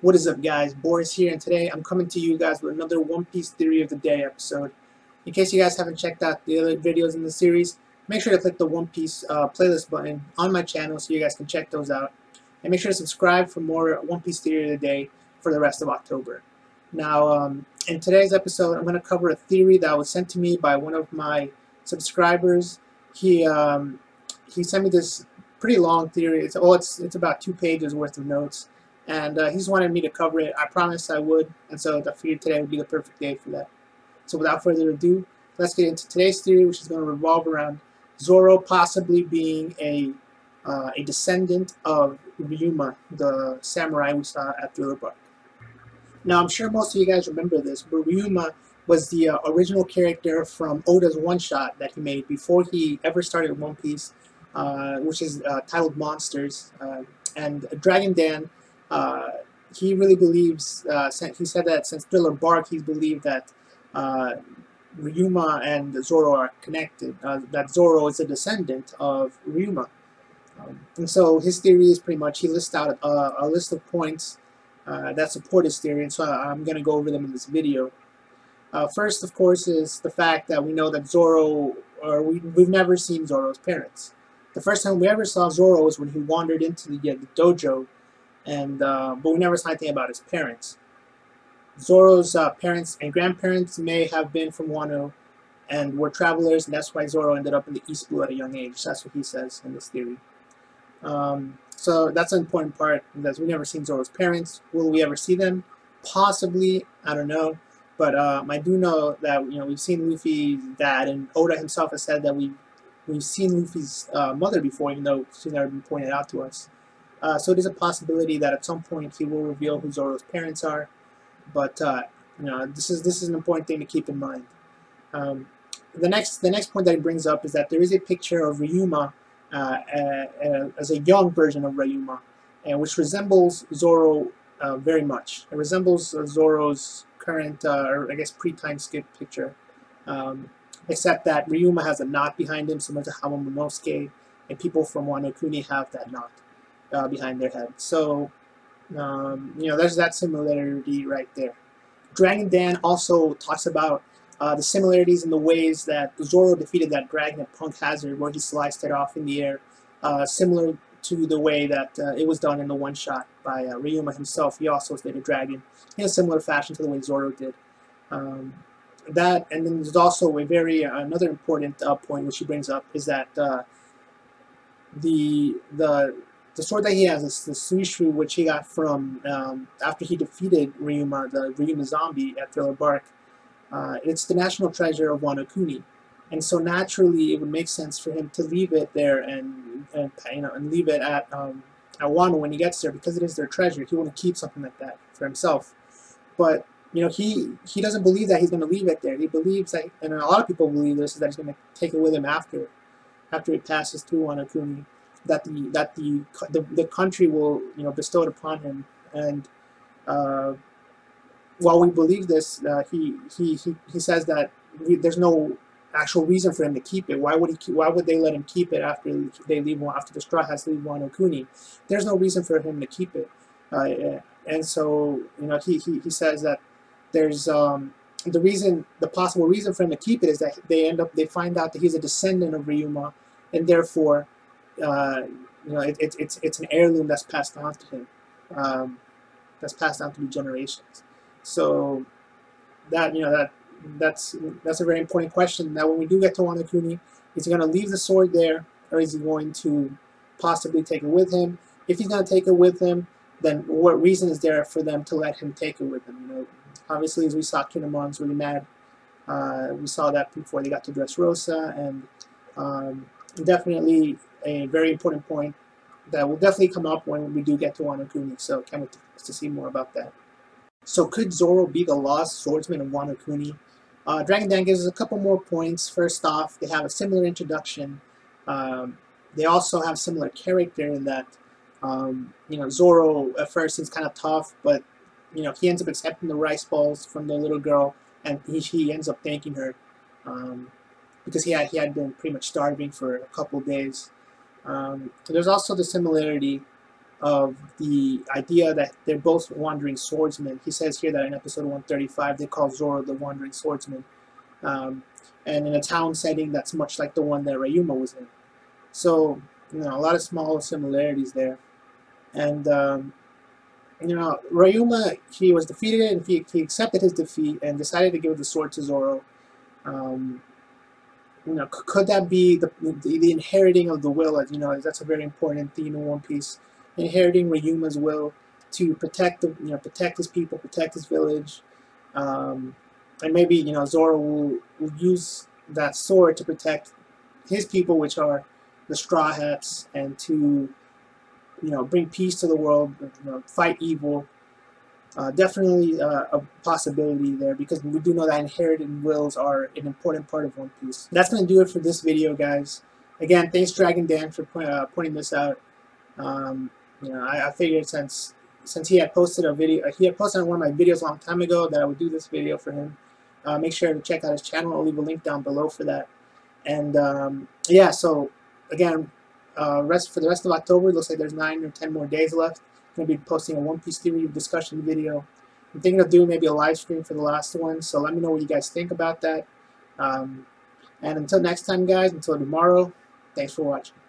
What is up, guys? Boris here, and today I'm coming to you guys with another One Piece Theory of the Day episode. In case you guys haven't checked out the other videos in the series, make sure to click the One Piece playlist button on my channel so you guys can check those out. And make sure to subscribe for more One Piece Theory of the Day for the rest of October. Now, in today's episode, I'm going to cover a theory that was sent to me by one of my subscribers. He sent me this pretty long theory. It's about 2 pages worth of notes. And he just wanted me to cover it. I promised I would, and so I figured today would be the perfect day for that. So without further ado, let's get into today's theory, which is going to revolve around Zoro possibly being a descendant of Ryuma, the samurai we saw at Thriller Bark. Now, I'm sure most of you guys remember this, but Ryuma was the original character from Oda's one-shot that he made before he ever started One Piece, which is titled Monsters. And Dragon Dan, he really believes, he said that since Thriller Bark, he's believed that Ryuma and Zoro are connected, that Zoro is a descendant of Ryuma. And so his theory is pretty much, he lists out a list of points that support his theory, and so I'm going to go over them in this video. First, of course, is the fact that we know that Zoro, or we've never seen Zoro's parents. The first time we ever saw Zoro was when he wandered into the dojo, and but we never saw anything about his parents. Zoro's parents and grandparents may have been from Wano and were travelers, and that's why Zoro ended up in the East Blue at a young age. That's what he says in this theory. So that's an important part, because we've never seen Zoro's parents. Will we ever see them? Possibly, I don't know. But I do know that we've seen Luffy's dad, and Oda himself has said that we've seen Luffy's mother before, even though she's never been pointed out to us. So there's a possibility that at some point he will reveal who Zoro's parents are. But this is an important thing to keep in mind. The next point that he brings up is that there is a picture of Ryuma as a young version of Ryuma, which resembles Zoro very much. It resembles Zoro's current, or I guess pre-time skip picture, except that Ryuma has a knot behind him, similar to how Momonosuke and people from Wano Kuni have that knot behind their head. So, there's that similarity right there. Dragon Dan also talks about the similarities in the ways that Zoro defeated that dragon at Punk Hazard, where he sliced it off in the air, similar to the way that it was done in the one-shot by Ryuma himself. He also slayed a dragon in a similar fashion to the way Zoro did. That, and then there's also a another important point which he brings up, is that the sword that he has is the Suishu, which he got from after he defeated Ryuma, the Ryuma zombie at Thriller Bark. It's the national treasure of Wano Kuni, and so naturally it would make sense for him to leave it there and leave it at Wano when he gets there, because it is their treasure. He wouldn't keep something like that for himself. But he doesn't believe that he's going to leave it there. He believes that, and a lot of people believe this, is that he's going to take it with him after it passes through Wano Kuni, that the country will bestow it upon him. And while we believe this, he says that there's no actual reason for him to keep it. Why would they let him keep it after the Straw Hats leave Wano Kuni? There's no reason for him to keep it. And so he says that there's the possible reason for him to keep it is that they find out that he's a descendant of Ryuma, and therefore it's an heirloom that's passed on to him, that's passed down through generations. So that's a very important question. That when we do get to Wano Kuni, is he going to leave the sword there, or is he going to possibly take it with him? If he's going to take it with him, then what reason is there for them to let him take it with him? Obviously, as we saw, Kinemon's really mad. We saw that before they got to Dressrosa, and definitely a very important point that will definitely come up when we do get to Wano Kuni. So can't wait to see more about that. So could Zoro be the lost swordsman of Wano Kuni? Dragon Dan gives us a couple more points. First off, they have a similar introduction. They also have similar character in that, Zoro at first is kind of tough, but he ends up accepting the rice balls from the little girl, and he ends up thanking her because he had been pretty much starving for a couple days. There's also the similarity of the idea that they're both wandering swordsmen. He says here that in episode 135 they call Zoro the wandering swordsman, um, and in a town setting that's much like the one that Ryuma was in. So a lot of small similarities there. And Ryuma, he was defeated and he accepted his defeat and decided to give the sword to Zoro. Um, could that be the inheriting of the will? That's a very important theme in One Piece. Inheriting Ryuma's will to protect protect his people, protect his village, and maybe Zoro will use that sword to protect his people, which are the Straw Hats, and to bring peace to the world, fight evil. Definitely a possibility there, because we do know that inherited wills are an important part of One Piece. That's going to do it for this video, guys. Again, thanks Dragon Dan for pointing this out. I figured since he had posted a video, he had posted on one of my videos a long time ago, that I would do this video for him. Make sure to check out his channel. I'll leave a link down below for that. And yeah, so again, for the rest of October, it looks like there's 9 or 10 more days left. I'm going to be posting a One Piece theory discussion video. I'm thinking of doing maybe a live stream for the last one, so let me know what you guys think about that. And until next time, guys, until tomorrow, thanks for watching.